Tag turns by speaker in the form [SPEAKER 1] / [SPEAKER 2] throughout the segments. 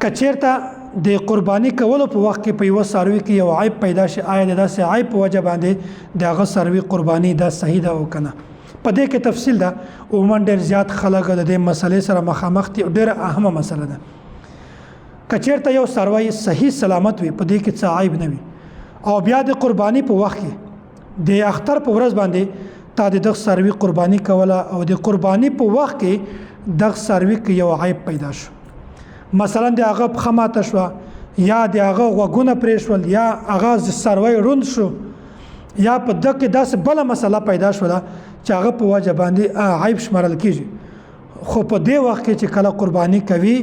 [SPEAKER 1] کچیرته د قرباني کولو په وخت کې په یو ساروي کې یو عیب پیدا شي آیا د داسې عیب په وجه باندې د هغه ساروي قرباني دا صحیح ده او کنه په دې کې تفصیل ده عموما ډېر زیات خلک د دې مسلې سره مخامخ دي ډېره اهمه مسله ده کچیرته یو ساروی صحیح سلامت وي په دې کې څه عیب نه وي او بیا د قرباني په وخت کې د اختر په ورځ باندې تا د دغه ساروي قرباني کوله او د قرباني په وخت کې دغه ساروي کې یو عیب پیدا شو مثلا د هغه پښه ماته شوه یا د هغه غوږونه پرې شول یا هغه ساروی روند شو یا په دغه کې داسې بله مسله پیدا شوله چې هغه په وجه باندې عیب شمارل کیږي خو په دې وخت کې چې کله قرباني کوي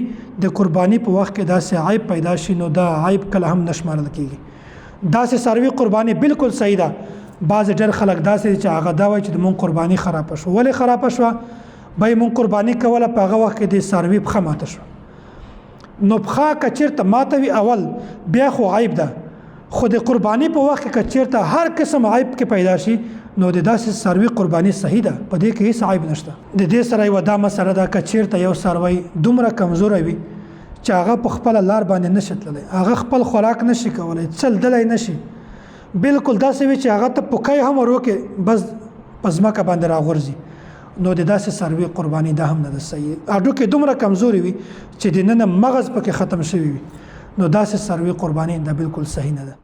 [SPEAKER 1] د قرباني په وخت کې داسې عیب پیدا شي نو دا عیب کله هم نه شمارل کیږي داسې ساروي قرباني بالکل صحیح ده بعض ډېر خلک داسې چې هغه دا وایي چې د مونږ قرباني خرابه شو ولې خرابه شوه به یې مونږ قرباني کوله په هغه وخت کې د ساروي پښه ماته شوه نو پښه که چېرته ماته وي اول بیا خو عیب ده خو د قرباني په وخت کې که چېرته هر قسم عیب کې پیدا شي نو د داسې ساروي قرباني صحیح ده په دې کې هیڅ عیب نشته د دې سره یوه دا مسله ده که چېرته یو ساروی دومره کمزوری وي چې هغه په خپله لار باندې نشي تللی هغه خپل خوراک نشي کولی چلدلی نشي بالکل داسې وي چې هغه ته پوکی هم وروکې بس په ځمکه باندې راغورځي نو د داسې ساروي قرباني دا هم نه ده صحیح هډوکې دومره کمزوري وي چې د ننه مغز پکې ختم شوي وي نو داسې ساروي قرباني دا بالکل صحیح نه ده